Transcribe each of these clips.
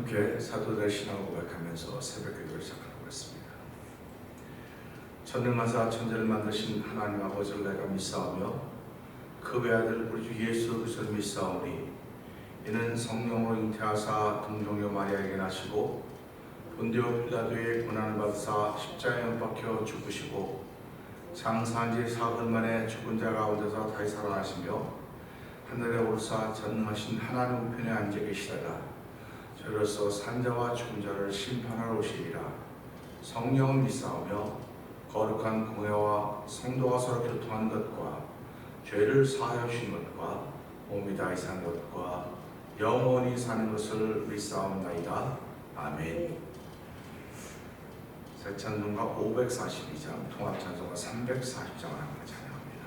함께 사도들의 신앙을 고백하면서 새벽기도를 시작하고 있습니다. 전능하사 천지를 만드신 하나님 아버지를 내가 믿사오며 그 외아들 우리 주 예수 그리스도를 믿사오니 이는 성령으로 잉태하사 동정녀 마리아에게 나시고 본디오 빌라도의 고난을 받으사 십자가에 못 박혀 죽으시고 장사한 지 사흘 만에 죽은 자 가운데서 다시 살아나시며 하늘에 오르사 전능하신 하나님 우편에 앉아 계시다가 저로서 산자와 죽은 자를 심판하러 오시리라. 성령을 믿사오며 거룩한 공회와 성도가 서로 교통하는 것과 죄를 사하여 주신 것과 몸이 다시 사는 것과 영원히 사는 것을 믿사옵나이다. 아멘. 새 찬송가 542장, 통합 찬송가 340장을 함께 찬양합니다.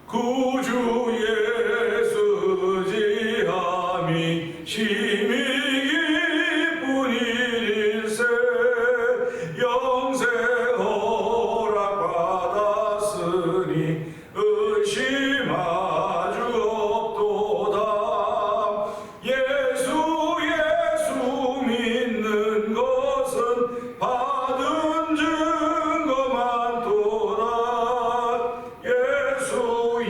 구주 예수 지함이 심히 기쁜 일일세 영생 허락받았으니 의심하주 없도다. 예수 믿는 것은 받은 증거만 도다. 예수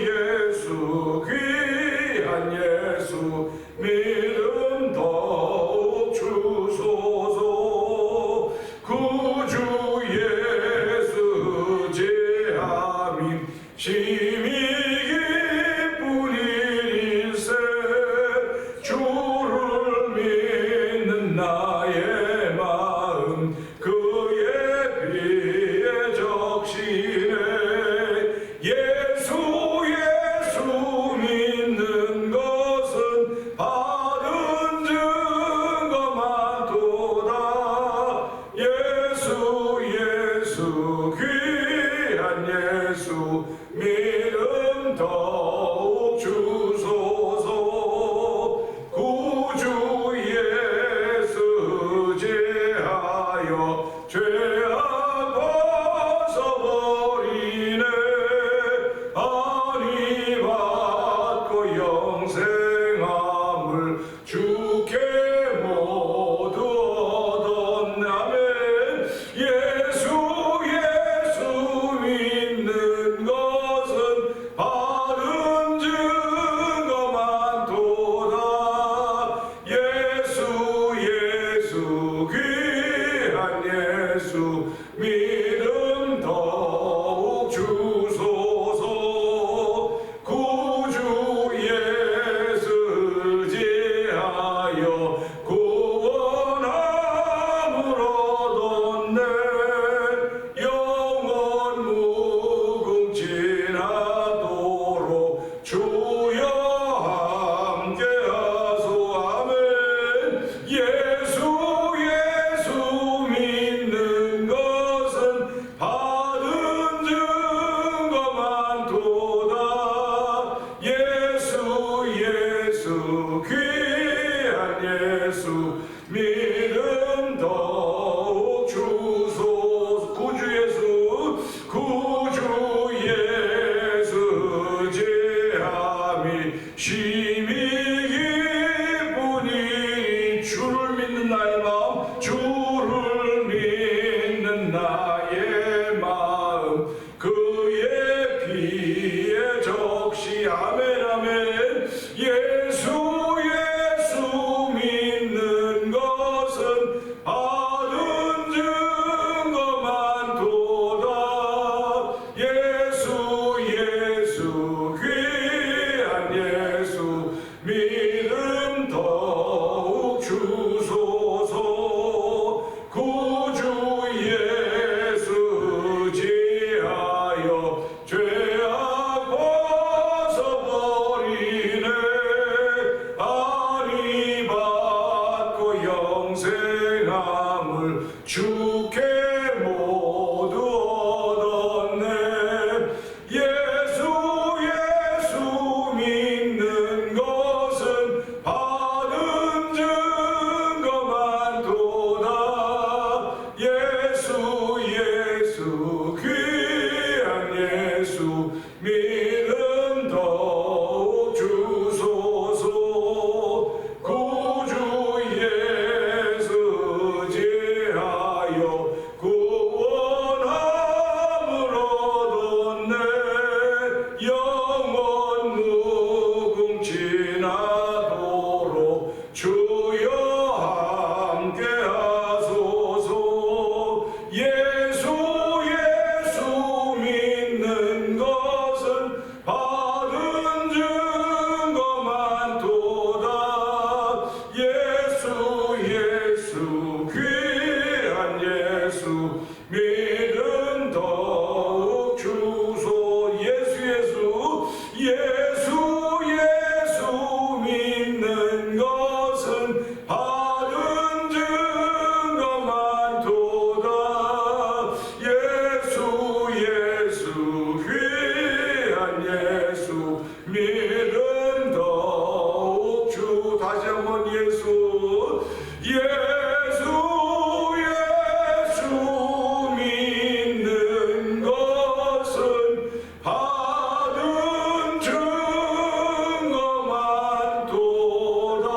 귀한 예수 믿음 더욱 주소서. 구주 예수 제함이 심히 기쁜 일일세 주를 믿는 나의 마음 그의 피에 적시네. 예수 믿는 것은 받은 증거만 도다. 예수 귀한 예수 믿음 더욱 주소서. 구주 예수 제하여 죄악 벗어버리네. 아니 받고 영생함을 주께 모두 얻었나면 예수 믿는 것은 받은 증거만 도다. 예수 귀한 예수 믿음 더욱 주소서. 구주 예수 제하여 구원함을 얻었네. 영원 무궁지나도록 주여 함께하소. 아멘. 예수 믿는 것은 받은 증거만 도다. 예수 귀한 예수 믿음 더욱 주소서. 구주 예수 제함이 심히 기쁘니. 주를 믿는 나의 마음, 주를 믿는 나의 마음 그의 피에 적시. 아멘 아멘. 예수 믿는 것 것은 받은 증거만 도다. 예수 예수 귀한 예수 믿음 더욱 주. 다시 한번 예수 예수 믿는 것은 받은 증거만 도다.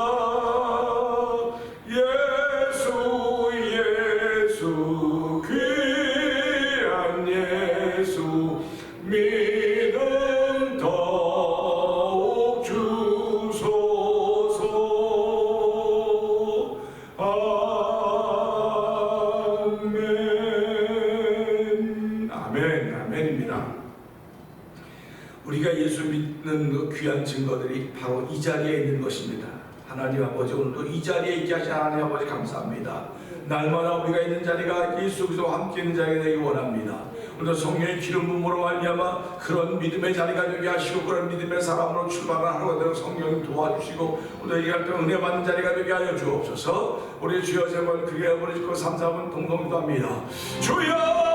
예수 예수 귀한 예수 믿음 더욱 주소서. 아멘. 아멘. 아멘입니다. 우리가 예수 믿는 그 귀한 증거들이 바로 이 자리에 있는 것입니다. 하나님 아버지, 오늘도 이 자리에 있게 하신 하나님 아버지 감사합니다. 날마다 우리가 있는 자리가 예수 그리스도와 함께 있는 자리가 되기 원합니다. 오늘 성령의 기름 부음으로 말미암아 그런 믿음의 자리가 되게 하시고 그런 믿음의 사람으로 출발하는 하루가 되어 성령님 도와주시고 오늘 이 갈때 은혜 받는 자리가 되게 하여 주옵소서. 우리 주여 제발 그게 어버리시고 3, 4분 동동기도합니다. 주여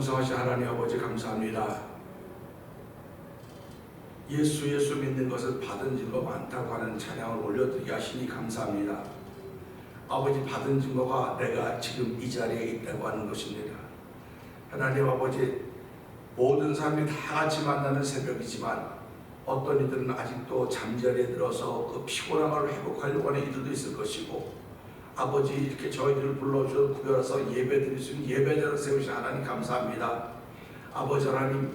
공성하신 하나님 아버지 감사합니다. 예수 믿는 것을 받은 증거 많다고 하는 찬양을 올려드리게 하시니 감사합니다. 아버지, 받은 증거가 내가 지금 이 자리에 있다고 하는 것입니다. 하나님 아버지, 모든 사람이 다 같이 만나는 새벽이지만 어떤 이들은 아직도 잠자리에 들어서 그 피곤함을 회복하려고 하는 이들도 있을 것이고, 아버지 이렇게 저희들을 불러주셔서 구별해서 예배드릴 수 있는 예배자를 세우신 하나님 감사합니다. 아버지 하나님,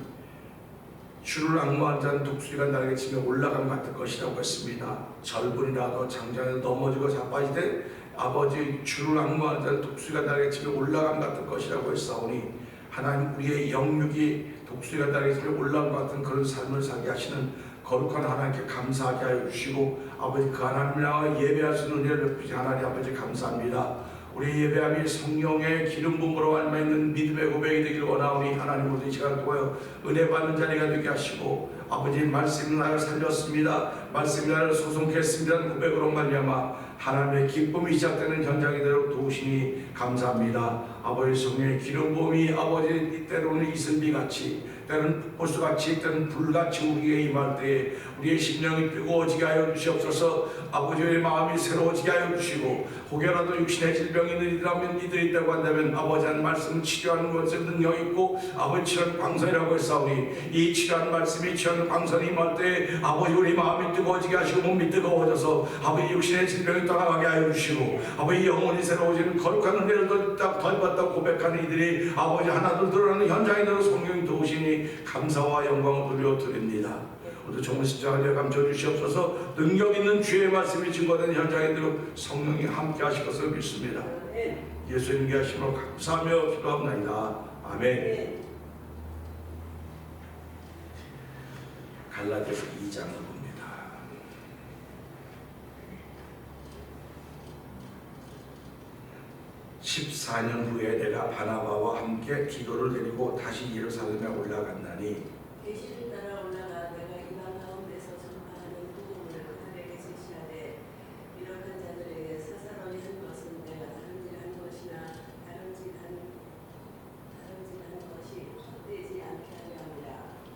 주를 앙모한 자는 독수리가 날개 치며 올라감 같을 것이라고 했습니다. 절분이라도 장장에서 넘어지고 자빠지되 아버지 주를 앙모한 자는 독수리가 날개 치며 올라감 같을 것이라고 했사오니, 하나님 우리의 영육이 독수리가 날개 치며 올라감 같은 그런 삶을 살게 하시는 거룩한 하나님께 감사하게 하여 주시고, 아버지 그 하나님을 향하여 예배할 수 있는 은혜를 베푸신 하나님 아버지 감사합니다. 우리 예배함이 성령의 기름 부음으로 말미암아 있는 믿음의 고백이 되기를 원하오니, 하나님 모든 시간을 통하여 은혜 받는 자리가 되게 하시고, 아버지 말씀이 나를 살렸습니다, 말씀이 나를 소송케 했습니다는 고백으로 말미암아 하나님의 기쁨이 시작되는 현장이 되도록 도우시니 감사합니다. 아버지 성령의 기름 부음이 아버지 때로는 이슬비같이 때로는 보수같이 때로는 불같이 우리에게 임할 때에 우리의 심령이 뜨거워지게 하여 주시옵소서. 아버지의 마음이 새로워지게 하여 주시고 혹여라도 육신의 질병이 있는 이라면 이들이 있다고 한다면 아버지 한 말씀 치료하는 것에 능력 있고 아버지 치료하는 광선이라고 했사오니 이 치료하는 말씀이 치료하는 광선이 임할 때에 아버지 우리 마음이 뜨거워지게 하시고 몸이 뜨거워져서 아버지 육신의 질병이 떠나가게 하여 주시고 아버지 영혼이 새로워지는 거룩한 은혜를 덜 받다고 고백하는 이들이 아버지 하나둘 드러나는 현장이 되어 성령이 도우시니 감사와 영광을 돌려드립니다. 오늘 정말 십자가에 감춰 주시옵소서. 능력 있는 주의 말씀이 증거되는 현장에 들어 성령이 함께 하실 것을 믿습니다. 예수님께 하심으로 감사하며 기도합니다. 아멘. 갈라디아서 2장을 봅니다. 14년 후에 내가 바나바와 함께 디도를 데리고 다시 예루살렘에 올라갔나니 계시를 따라 올라가 내가 이방 가운데서 전파하는 복음을 그들에게 제시하되 유력한 자들에게 사사로이 한 것은 내가 다른 일 한 것이나 다른 짓 한 것이 헛되지 않게 하려 함이라.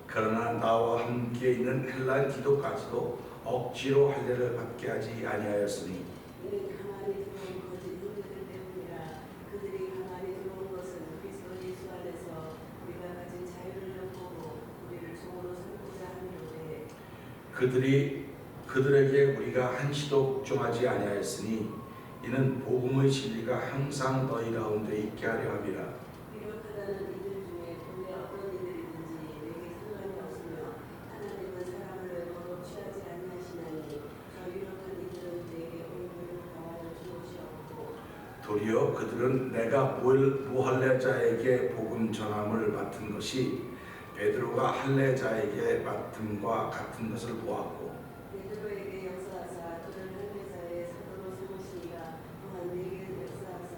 그러나 나와 함께 있는 헬라인 디도까지도 억지로 할례를 받게 하지 아니하였으니 이는 가만히 들어온 거짓 형제들 때문이라. 그들이 가만히 들어온 것은 그리스도 예수 안에서 우리가 가진 자유를 엿보고 우리를 종으로 삼고자 함이로되 그들에게 우리가 한시도 걱정하지 아니하였으니 이는 복음의 진리가 항상 너희 가운데 있게 하려 함이라. 유력하다는 이들 중에 본래 어떤 이들이든지 내게 상관이 없으며 하나님은 사람을 외모로 취하지 아니하시나니 저 유력한 이들은 내게 얼굴을 가와여 주것이 없고 도리어 그들은 내가 무할례자에게 복음 전함을 맡은 것이 베드로가 할례자에게 맡음과 같은 것을 보았고 베드로에게 역사하사 그를 할례자의 사도로 삼으시니라. 또한 내게 역사하사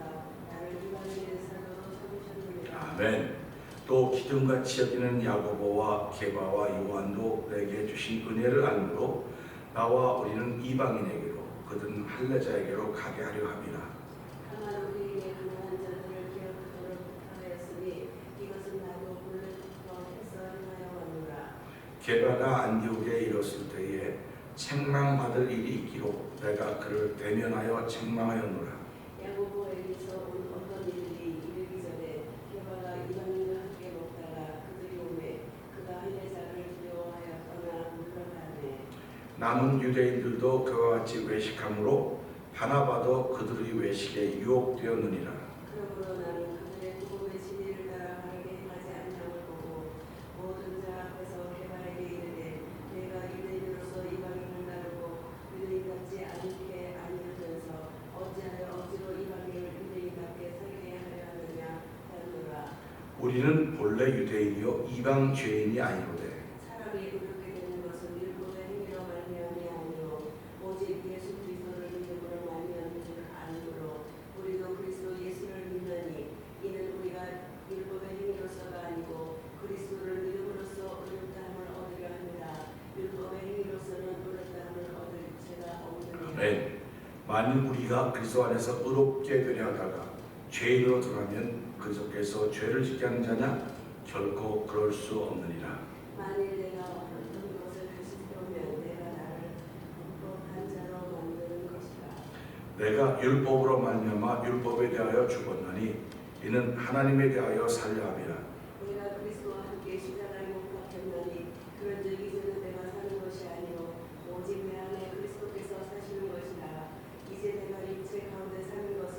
나를 이방인의 사도로 삼으셨느니라. 아멘. 또 기둥같이 여기는 야고보와 게바와 요한도 내게 주신 은혜를 알므로 나와 우리는 이방인에게로 그들은 할례자에게로 가게 하려 함이라. 다만 우리에게 가난한 자들을 기억하도록 하였으니 이것은 나도 본래부터 해서 행하여 왔노라. 게바가 안디옥에 이뤘을 때에 책망받을 일이 있기로 내가 그를 대면하여 책망하였노라. 야고보에게서 온 어떤 이들이 이르기 전에 게바가 이방인과 함께 먹다가 그들이 오매 그가 할례자를 두려워하여 떠나 물러가매. 남은 유대인들도 그와 같이 외식함으로 바나바도 그들의 외식에 유혹되었느니라. 그러므로 나는 그들의 복음의 진리를 따라 바르게 행하지 않음을 보고 모든 자 앞에서 게바에게 이르되 내가 유대인으로서 이방인을 다루고 유대인답지 않게 아니하면서 어찌하여 억지로 이방인을 유대인답게 살게 하려 하느냐 하노라. 우리는 본래 유대인이요 이방 죄인이 아니로되 사람이 의롭게 되는 것은 율법의 행위로 말미암이 아니요 오직 예수 그리스도를 믿음으로 말미암은 줄 아므로 우리도 그리스도 예수를 믿나니 이는 우리가 율법의 행위로서가 아니고 그리스도를 믿음으로써 의롭다함을 얻으려 합니다. 율법의 행위로서는 의롭다함을 얻을 죄가 없느니라. 아멘. 만일 우리가 그리스도 안에서 의롭게 되려 하다가 죄인으로 돌아가면 그리스도께서 죄를 짓게 하는 자냐? 결코 그럴 수 없느니라. 만일 내가 어떤 것을 다시 세우면 내가 나를 불법한 자로 만드는 것이라. 내가 율법으로 말미암아 율법에 대하여 죽었나니 이는 하나님에 대하여 살려 함이라. 내가 그리스도와 함께 십자가에 못 박혔나니 그런즉 이제는 내가 사는 것이 아니요 오직 내 안에 그리스도께서 사시는 것이라. 이제 내가 육체 가운데 사는 것은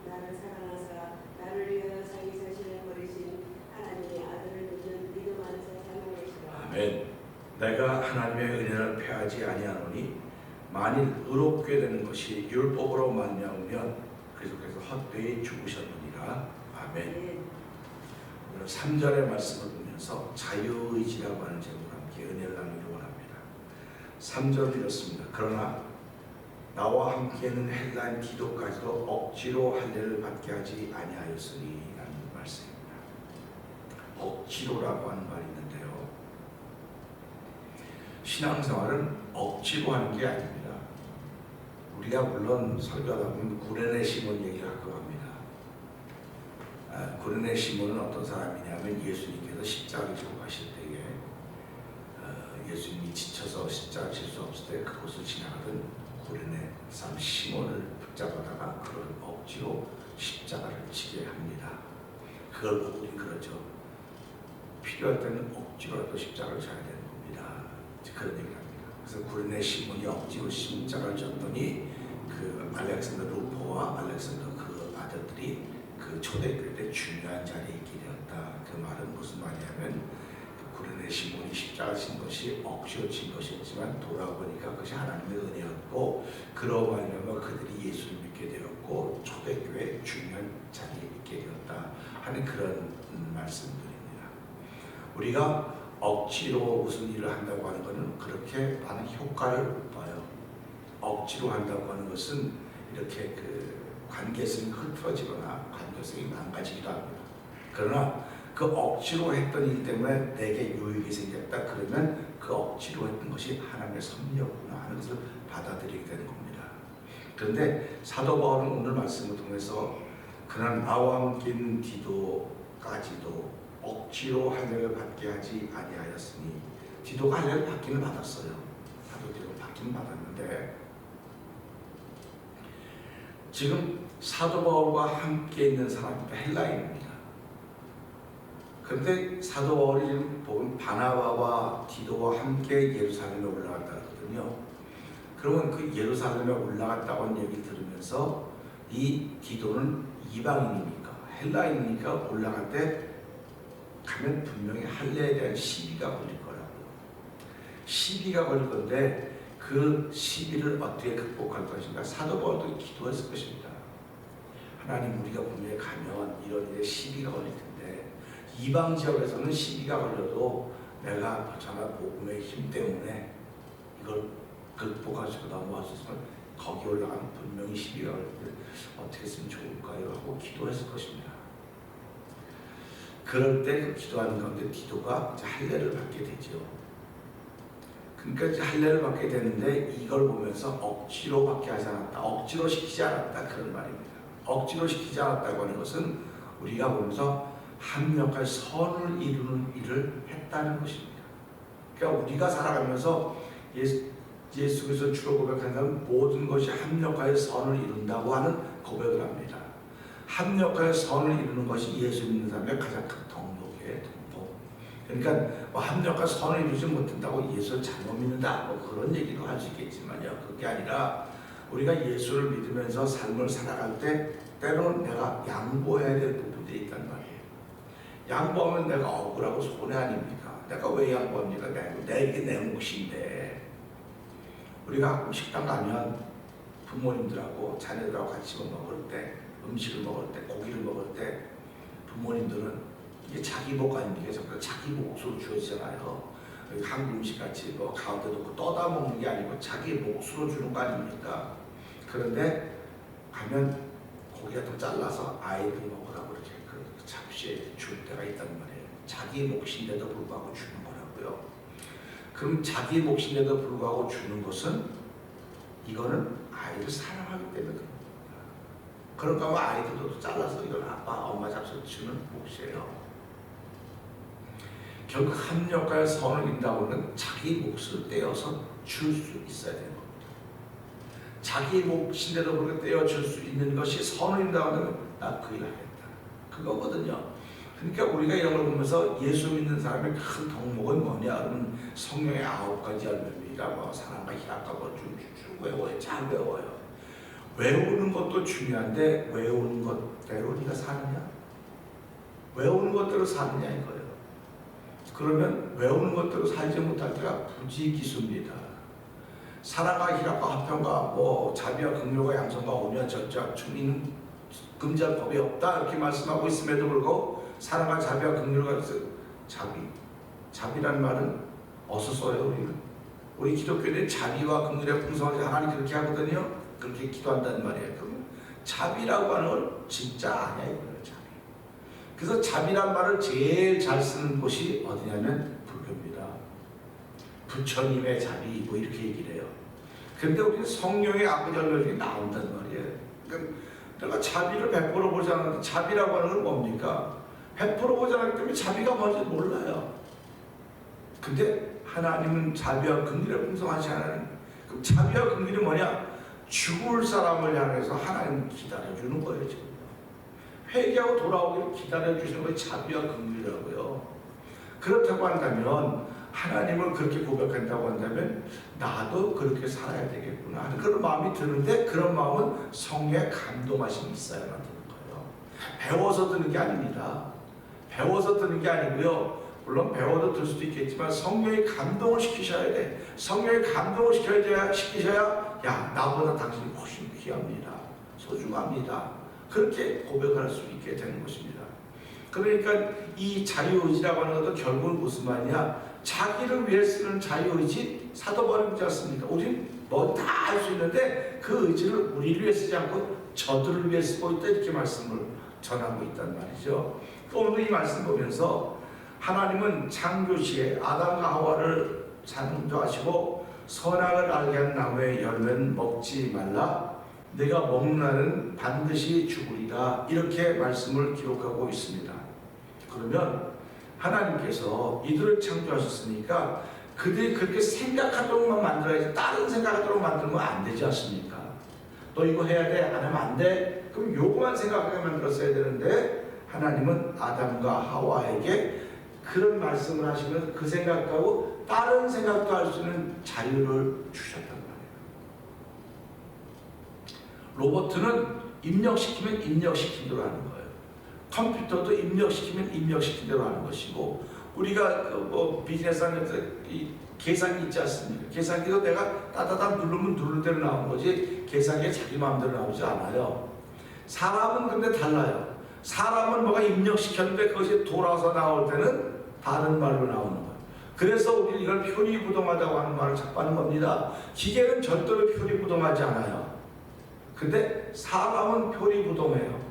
나를 사랑하사 나를 위하여 자기 자신을 버리신 하나님의 아들을 믿는 믿음 안에서 사는 것이라. 아멘. 내가 하나님의 은혜를 패하지 아니하노니 만일 의롭게 되는 것이 율법으로 말미암으면 그리스도께서 헛되이 죽으셨느니라. 아멘. 네. 오늘 3절의 말씀을 보면서 자유의지라고 하는 제목으로 함께 은혜를 나누기 원합니다. 3절은 이렇습니다. 그러나 나와 함께 있는 헬라인 디도까지도 억지로 할례를 받게 하지 아니하였으니 라는 말씀입니다. 억지로라고 하는 말이 있는데요. 신앙생활은 억지로 하는 게 아닙니다. 우리가 물론 설교하다 보면 구레네 시몬 얘기를 가끔 합니다. 구레네 시몬은 어떤 사람이냐면 예수님께서 십자가를 지고 가실 때에 예수님이 지쳐서 십자가 질 수 없을 때 그곳을 지나가던 구레네 사람 시몬을 붙잡아다가 그를 억지로 십자가를 지게 합니다. 그걸 보고 우리 그러죠. 필요할 때는 억지로라도 십자가를 져야 되는 겁니다. 그런 얘기를 합니다. 그래서 구레네 시몬이 억지로 십자가를 졌더니 그 알렉산더 루포와 알렉산더 그 아들들이 그 초대교회 때 중요한 자리에 있게 되었다. 그 말은 무슨 말이냐면 구레네 시몬이 십자가 진 것이 억지로 진 것이었지만 돌아보니까 그것이 하나님의 은혜였고 그러고 말미암아 그들이 예수를 믿게 되었고 초대교회 중요한 자리에 있게 되었다 하는 그런 말씀들입니다. 우리가 억지로 무슨 일을 한다고 하는 것은 그렇게 많은 효과를 못 봐요. 억지로 한다고 하는 것은 이렇게 그 관계성이 흐트러지거나 관계성이 망가지기도 합니다. 그러나 그 억지로 했던 일 때문에 내게 유익이 생겼다 그러면 그 억지로 했던 것이 하나님의 섭리였구나 하는 것을 받아들이게 되는 겁니다. 그런데 사도 바울은 오늘 말씀을 통해서 그는 나와 함께 있는 디도까지도 억지로 할례를 받게 하지 아니하였으니 디도가 할례를 받기는 받았어요. 사도 디도가 받기는 받았는데 지금 사도 바울과 함께 있는 사람이 헬라인입니다. 그런데 사도 바울이 지금 보면 바나바와 디도와 함께 예루살렘에 올라갔다 그러거든요. 그러면 그 예루살렘에 올라갔다고 하는 얘기를 들으면서 이 디도는 이방인이니까 헬라인이니까 올라갈 때 가면 분명히 할례에 대한 시비가 걸릴 거라고요. 시비가 걸릴 건데 그 시비를 어떻게 극복할 것인가 사도 바울도 기도했을 것입니다. 하나님 우리가 분명히 가면 이런 일에 시비가 걸릴 텐데 이방 지역에서는 시비가 걸려도 내가 벗어나 복음의 힘 때문에 이걸 극복하시고 넘어갈 수 있으면 거기 올라가면 분명히 시비가 걸릴 때 어떻게 했으면 좋을까요? 하고 기도했을 것입니다. 그럴 때 그 기도하는 가운데 디도가 할례를 받게 되죠. 그러니까 할례를 받게 되는데 이걸 보면서 억지로 받게 하지 않았다. 억지로 시키지 않았다. 그런 말입니다. 억지로 시키지 않았다고 하는 것은 우리가 보면서 합력할 선을 이루는 일을 했다는 것입니다. 그러니까 우리가 살아가면서 예수 그리스도 주로 고백하는 사람은 모든 것이 합력하여 선을 이룬다고 하는 고백을 합니다. 합력하여 선을 이루는 것이 예수 믿는 사람의 가장 큰 덕목이에요. 덕목. 그러니까 뭐 합력하여 선을 이루지 못한다고 예수를 잘못 믿는다 뭐 그런 얘기도 할 수 있겠지만요. 그게 아니라 우리가 예수를 믿으면서 삶을 살아갈 때 때로는 내가 양보해야 될 부분들이 있단 말이에요. 양보하면 내가 억울하고 손해 아닙니까? 내가 왜 양보합니까? 이게 내 몫인데 우리가 가끔 식당 가면 부모님들하고 자녀들하고 같이 먹을 때 음식을 먹을 때 고기를 먹을 때 부모님들은 이게 자기 목 아닙니까? 자기 몫으로 주어지잖아요. 한국 음식 같이 뭐 가운데 놓고 떠다 먹는 게 아니고 자기 몫으로 주는 거 아닙니까? 그런데 가면 고기가 더 잘라서 아이들이 먹으라고 이렇게 그 잡시에 줄 때가 있단 말이에요. 자기 몫인데도 불구하고 주는 거라고요. 그럼 자기 몫인데도 불구하고 주는 것은 이거는 아이를 사랑하기 때문에 그런 겁니다. 그런가 하면 아이들도 잘라서 이건 아빠, 엄마 잡숴 주는 몫이에요. 결국 합력하여 선을 이룬다고는 자기 몫을 떼어서 줄 수 있어야 되는 겁니다. 자기 몫인데도 불구하고 떼어줄 수 있는 것이 선을 이룬다고는 나 그 일 하겠다. 그거거든요. 그러니까 우리가 이런 걸 보면서 예수 믿는 사람의 큰 덕목은 뭐냐? 그러면 성령의 9가지 열매입니다. 뭐 사랑과 희락과 뭐 쭉 외워요. 잘 외워요. 외우는 것도 중요한데 외우는 것대로 네가 사느냐? 외우는 것대로 사느냐 이거예요. 그러면 외우는 것대로 살지 못할 때가 부지기수입니다. 사랑과 희락과 화평과 뭐 자비와 긍휼과 양선과 오면 절제와 충인 금지할 법이 없다 이렇게 말씀하고 있음에도 불구하고 사랑과 자비와 긍휼과 자비라는 말은 어디서 써요? 우리 기독교는 자비와 긍휼에 풍성하지 하나님 그렇게 하거든요. 그렇게 기도한다는 말이에요. 그러면 자비라고 하는 건 진짜 아니야 이거예요. 자비. 그래서 자비란 말을 제일 잘 쓰는 곳이 어디냐면 불교입니다. 부처님의 자비 뭐 이렇게 얘기를 해요. 근데 우리는 성령의 아버지 얼굴이 나온단 말이에요. 그러니까 내가 자비를 베풀어 보지 않았는데, 자비라고 하는 건 뭡니까? 베풀어 보지 않았기 때문에 자비가 뭔지 몰라요. 근데 하나님은 자비와 긍휼에 풍성하지 않아요. 그럼 자비와 긍휼이 뭐냐? 죽을 사람을 향해서 하나님은 기다려주는 거예요. 지금 회개하고 돌아오기를 기다려주시는 거예요. 자비와 긍휼이라고요. 그렇다고 한다면, 하나님을 그렇게 고백한다고 한다면 나도 그렇게 살아야 되겠구나 하는 그런 마음이 드는데, 그런 마음은 성령의 감동하심이 있어야만 드는 거예요. 배워서 드는 게 아닙니다. 배워서 드는 게 아니고요. 물론 배워도 들 수도 있겠지만 성령의 감동을 시키셔야 돼. 성령의 감동을 시키셔야 야, 나보다 당신이 훨씬 귀합니다. 소중합니다. 그렇게 고백을 할 수 있게 되는 것입니다. 그러니까 이 자유의지라고 하는 것도 결국은 무슨 말이냐? 자기를 위해 쓰는 자유의지 사도 바울이 있지 않습니까? 우리는 뭐 다 할 수 있는데 그 의지를 우리를 위해 쓰지 않고 저들을 위해 쓰고 있다, 이렇게 말씀을 전하고 있단 말이죠. 오늘 이 말씀 보면서 하나님은 창조시에 아담과 하와를 창조하시고 선악을 알게 한 나무의 열매는 먹지 말라, 내가 먹는 날은 반드시 죽으리라, 이렇게 말씀을 기록하고 있습니다. 그러면 하나님께서 이들을 창조하셨으니까 그들이 그렇게 생각하도록만 만들어야지 다른 생각하도록 만들면 안 되지 않습니까? 너 이거 해야 돼? 안 하면 안 돼? 그럼 요거만 생각하게 만들었어야 되는데, 하나님은 아담과 하와에게 그런 말씀을 하시면서 그 생각하고 다른 생각도 할 수 있는 자유를 주셨단 말이에요. 로봇은 입력시키면 입력시킨 대로 하는 거예요. 컴퓨터도 입력시키면 입력시킨 대로 하는 것이고, 우리가 비즈니스 하면서 이 계산기 있지 않습니까? 계산기도 내가 따다닥 누르면 누를 대로 나오는 거지, 계산기가 자기 마음대로 나오지 않아요. 사람은 근데 달라요. 사람은 뭐가 입력시켰는데 그것이 돌아서 나올 때는 다른 말로 나오는 거예요. 그래서 우리 이걸 표리부동하다고 하는 말을 자꾸 하는 겁니다. 기계는 절대로 표리부동하지 않아요. 근데 사람은 표리부동해요.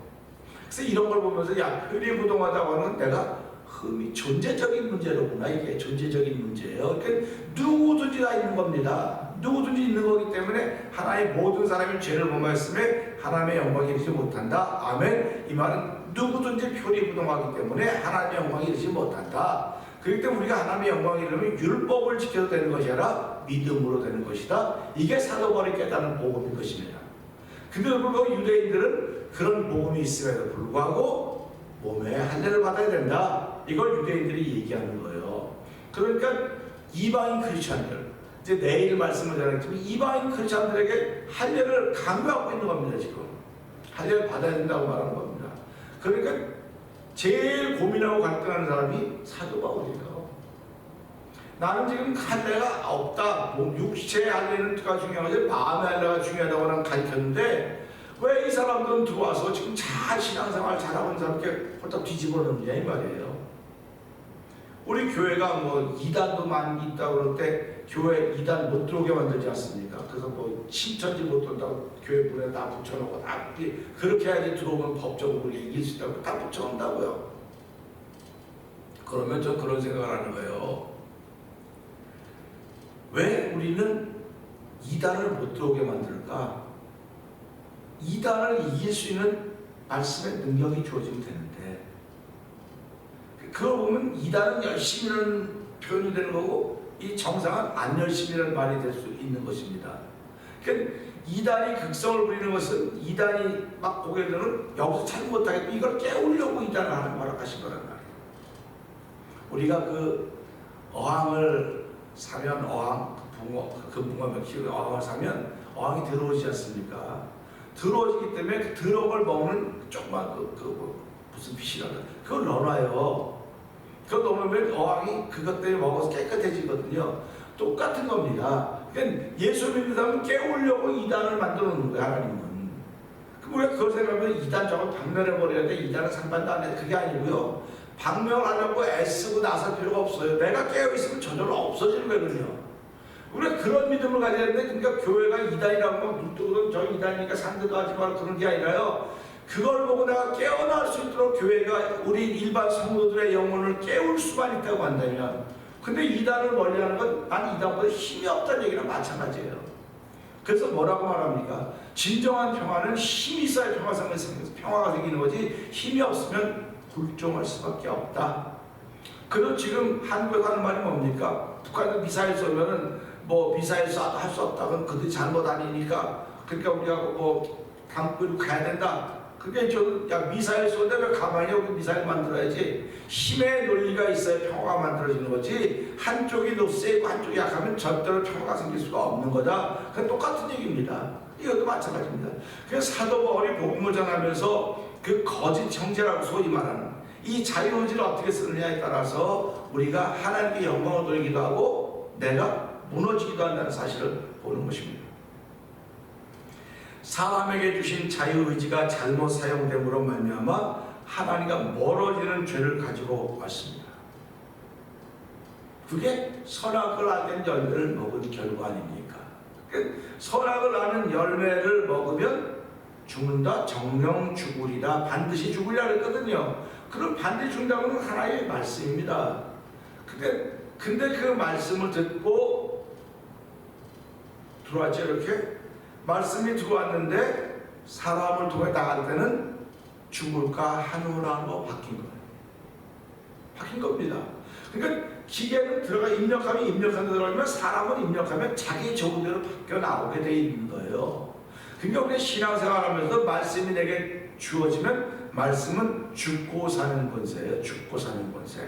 그래서 이런 걸 보면서 야, 표리부동하다고 하는 건 내가 흠이 존재적인 문제로구나. 이게 존재적인 문제예요. 그러니까 누구든지 다 있는 겁니다. 누구든지 있는 거기 때문에 하나의 모든 사람이 죄를 범하였음에 하나님의 영광이 이르지 못한다. 아멘. 이 말은 누구든지 표리부동하기 때문에 하나님의 영광이 이르지 못한다. 그렇기 때문에 우리가 하나님의 영광이 이르면 율법을 지켜도 되는 것이 아니라 믿음으로 되는 것이다. 이게 사도 바울이 깨닫는 복음인 것입니다. 근데 불구하고 유대인들은 그런 복음이 있음에도 불구하고 몸에 할례를 받아야 된다. 이걸 유대인들이 얘기하는 거예요. 그러니까 이방인 크리스천들, 이제 내일 말씀을 전하겠지만 이방인 크리스천들에게 할례를 강요하고 있는 겁니다. 지금 할례를 받아야 된다고 말하는 겁니다. 그러니까 제일 고민하고 갈등하는 사람이 사도 바울이에요. 나는 지금 할례가 없다. 육체의 할례는 중요하지 마음의 할례가 중요하다고 난 가르쳤는데 왜 이 사람들은 들어와서 지금 잘 신앙생활 잘하고 있는 사람께 홀딱 뒤집어 놓느냐 이 말이에요. 우리 교회가 뭐 이단도 많이 있다고 그럴 때 교회 이단 못 들어오게 만들지 않습니까? 그래서 뭐 신천지 못 들어온다고 교회 문에 다 붙여놓고 다 그렇게 해야지 들어오면 법적으로 우리 이길 수 있다고 다 붙여놓는다고요. 그러면 저 그런 생각을 하는 거예요. 왜 우리는 이단을 못 들어오게 만들까? 이단을 이길 수 있는 말씀의 능력이 주어지면 되는데, 그걸 보면 이단은 열심히는 표현이 되는 거고 이 정상은 안 열심히라는 말이 될 수 있는 것입니다. 그러니까 이단이 극성을 부리는 것은 이단이 막 보게 되면 여기서 잘 못하겠고 이걸 깨우려고 이단을 하는 말을 하신 거란 말이에요. 우리가 그 어항을 사면 어항, 금붕어면 키우는 어항을 사면 어항이 들어오지 않습니까? 들어오기 때문에 그 들어온 걸 먹는 조그만 무슨 빛이라고 그걸 넣어놔요. 그걸 넣으면 어항이 그것 때문에 먹어서 깨끗해지거든요. 똑같은 겁니다. 그러니까 예수 믿는 사람은 깨우려고 이단을 만들어 놓는 거예요. 하나님은. 그럼 우리가 그걸 생각하면 이단 저걸 박멸해버려야 돼. 이단은 상반도 안 해. 그게 아니고요. 박멸하려고 애쓰고 나설 필요가 없어요. 내가 깨어있으면 저절로 없어지는 거거든요. 우리가 그런 믿음을 가져야 되는데, 그러니까 교회가 이단이라고 막 눈뜨고는 저 이단이니까 상대도 하지 말고 그런 게 아니라요. 그걸 보고 내가 깨어날 수 있도록 교회가 우리 일반 성도들의 영혼을 깨울 수만 있다고 한다면, 근데 이단을 멀리하는 건 난 이단보다 힘이 없다는 얘기랑 마찬가지예요. 그래서 뭐라고 말합니까? 진정한 평화는 힘이 있어야 평화가 생기는 거지, 힘이 없으면 굴종할 수밖에 없다. 그리고 지금 한국에서 하는 말이 뭡니까? 북한에서 미사일 쏘면은 뭐 미사일 쏴도 할 수 없다. 그건 그들이 잘못 아니니까. 그러니까 우리가 뭐 강구로 가야 된다. 그게 야 미사일 쏘는데 왜 가만히 여기 미사일 만들어야지. 힘의 논리가 있어야 평화가 만들어지는 거지. 한쪽이 세고 한쪽이 약하면 절대로 평화가 생길 수가 없는 거다. 그건 똑같은 얘기입니다. 이것도 마찬가지입니다. 그래서 사도 바울이 복음을 전하면서 그 거짓 형제라고 소위 말하는 이 자유의지를 어떻게 쓰느냐에 따라서 우리가 하나님께 영광을 돌리기도 하고 내가 무너지기도 한다는 사실을 보는 것입니다. 사람에게 주신 자유의지가 잘못 사용됨으로 말미암아 하나님과 멀어지는 죄를 가지고 왔습니다. 그게 선악을 아는 열매를 먹은 결과 아닙니까? 선악을 아는 열매를 먹으면 죽는다, 정령 죽으리라, 반드시 죽으리라 그랬거든요. 그럼 반드시 죽는다고는 하나의 말씀입니다. 근데 그 말씀을 듣고 들어왔죠. 이렇게 말씀이 들어왔는데 사람을 통해 나갈 때는 죽을까 하노라로 바뀐 거예요. 바뀐 겁니다. 그러니까 기계는 들어가 입력하면 입력하는 대로 하면 사람은 입력하면 자기 좋은 대로 바뀌어 나오게 돼 있는 거예요. 그러니까 우리 신앙생활하면서 말씀이 내게 주어지면 말씀은 죽고 사는 권세예요. 죽고 사는 권세.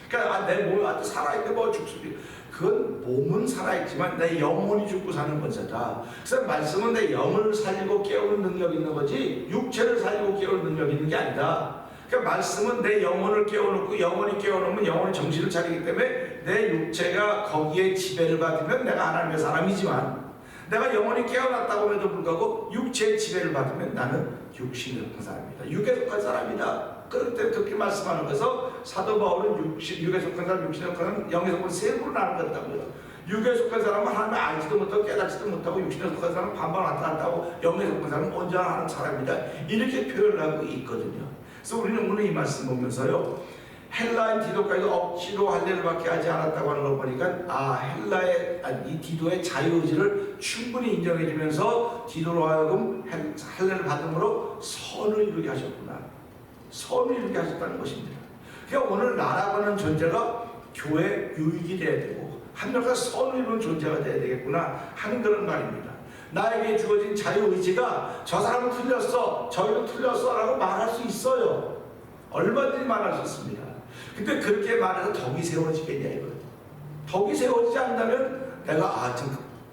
그러니까 내 몸이 아주 살아있는데 뭐 죽습니다. 그건 몸은 살아있지만 내 영혼이 죽고 사는 권세다. 그래서 말씀은 내 영을 살리고 깨우는 능력이 있는 거지 육체를 살리고 깨우는 능력이 있는 게 아니다. 그러니까 말씀은 내 영혼을 깨워놓고 영혼이 깨워놓으면 영혼이 정신을 차리기 때문에 내 육체가 거기에 지배를 받으면 내가 하나님의 사람이지만 내가 영혼이 깨어났다고 해도 불구하고 육체의 지배를 받으면 나는 육신에 속한 사람이다. 육에 속한 사람이다. 그럴 때 그렇게 말씀하는 거에서 사도 바울은 육에 속한 사람, 육신에 속한 사람, 영에 속한 세 부로 나누었다고요. 육에 속한 사람은 하나님을 알지도 못하고 깨닫지도 못하고 육신에 속한 사람은 반반 왔다 갔다 하고 영에 속한 사람은 언제나 하는 사람이다. 이렇게 표현을 하고 있거든요. 그래서 우리는 오늘 이 말씀 보면서요. 헬라인 디도까지도 억지로 할례를 받게 하지 않았다고 하는 걸 보니까 헬라의 이 디도의 자유의지를 충분히 인정해주면서 디도로 하여금 할례를 받음으로 선을 이루게 하셨구나. 선을 이루게 하셨다는 것입니다. 그러니까 오늘 나라고 하는 존재가 교회 유익이 돼야 되고 합력한 선을 이루는 존재가 돼야 되겠구나 하는 그런 말입니다. 나에게 주어진 자유의지가 저 사람은 틀렸어, 저희는 틀렸어 라고 말할 수 있어요. 얼마든지 말할 수 있습니다. 근데 그렇게 말해서 덕이 세워지겠냐 이거예요. 덕이 세워지지 않는다면 내가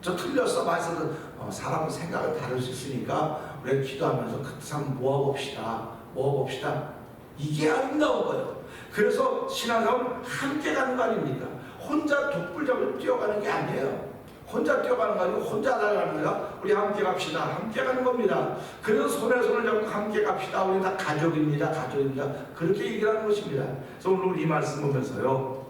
저 틀렸어 말해서 사람 생각을 다를 수 있으니까 우리가 기도하면서 그 사람 모아봅시다. 이게 아름다운 거예요. 그래서 신앙생활은 함께 가는 거 아닙니까? 혼자 독불 잡고 뛰어가는 게 아니에요. 혼자 뛰어가는 거 아니고 혼자 나가는 거야. 우리 함께 갑시다. 함께 가는 겁니다. 그래서 손에 손을 잡고 함께 갑시다. 우리 다 가족입니다. 그렇게 얘기를 하는 것입니다. 그래서 오늘 이 말씀 보면서요.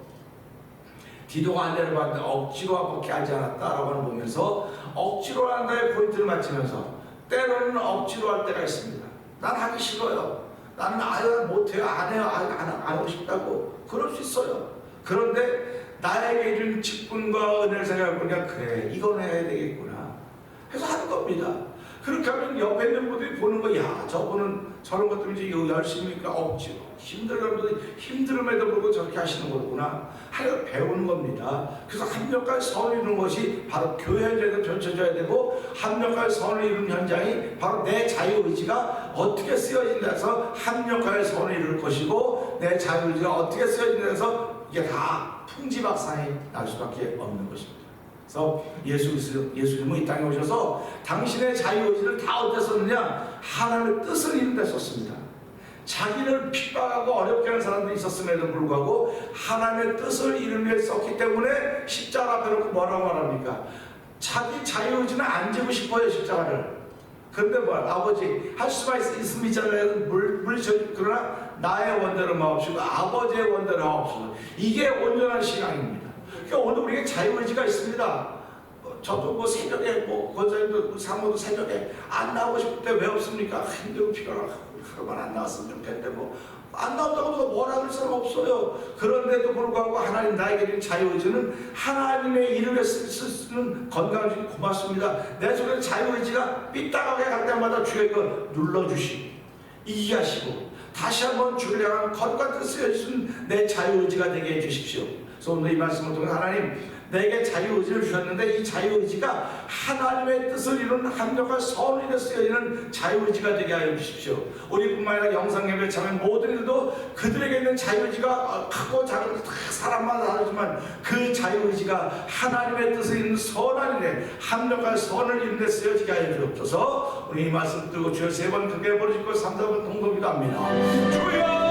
디도가 할례를 받는데 억지로 받게 하지 않았다라고 하는 보면서 억지로 한다의 포인트를 맞추면서 때로는 억지로 할 때가 있습니다. 난 하기 싫어요. 나는 못해요. 안 해요. 안 하고 싶다고. 그럴 수 있어요. 그런데 나에게 준 직분과 은혜를 생각해보니까 그래 이건 해야 되겠구나 해서 하는 겁니다. 그렇게 하면 옆에 있는 분들이 보는 거 야 저분은 저런 것들 이제 열심히 억지로 힘들음에도 불구하고 저렇게 하시는 거구나 하여 배우는 겁니다. 그래서 합력한 선을 이루는 것이 바로 교회 현장에서 펼쳐져야 되고 합력한 선을 이루는 현장이 바로 내 자유의지가 어떻게 쓰여진다 해서 합력한 선을 이룰 것이고 내 자유의지가 어떻게 쓰여진다 해서 이게 다 풍지박산이 날 수밖에 없는 것입니다. 그래서 예수님은 이 땅에 오셔서 당신의 자유의지를 다 어디에 썼느냐? 하나님의 뜻을 이룬 데 썼습니다. 자기를 핍박하고 어렵게 하는 사람들이 있었음에도 불구하고 하나님의 뜻을 이룬 데 썼기 때문에 십자가 앞에 놓고 뭐라고 말합니까? 자기 자유의지는 안 지고 싶어요, 십자가를. 그런데 아버지 할 수가 있으면 있잖아요. 그러나 나의 원대로 마옵시고 아버지의 원대로 하옵소서. 이게 온전한 신앙입니다. 그러니까 오늘 우리에게 자유의지가 있습니다. 저도 새벽에 권사님도 사모도 새벽에 안 나오고 싶을 때 왜 없습니까? 힘들고 피곤하고 하루만 안 나왔으면 좋겠는데 안 나온다고 누가 뭐라 할 사람 없어요. 그런데도 불구하고 하나님 나에게 준 자유의지는 하나님의 이름에 쓰는 건강이 고맙습니다. 내 속에 자유의지가 삐딱하게 갈 때마다 주여 이거 눌러주시고 이기게 하시고 다시 한번 주를 향한 거룩한 뜻을 해주신 내 자유의지가 되게 해주십시오. 그래서 오늘 이 말씀을 통해 하나님 내게 자유의지를 주셨는데 이 자유의지가 하나님의 뜻을 이루는 합력한 선언에 쓰여지는 자유의지가 되게 하여 주십시오. 우리뿐만 아니라 영상예배 참여 모든 이들도 그들에게 있는 자유의지가 크고 작은 사람마다 다르지만 그 자유의지가 하나님의 뜻을 이루는 선한 일에 합력한 선을 이루는 데 쓰여지게 하여 주옵소서. 우리 이 말씀 듣고 주여 3번 크게 부르시고 3, 4번 동동기도 합니다. 주여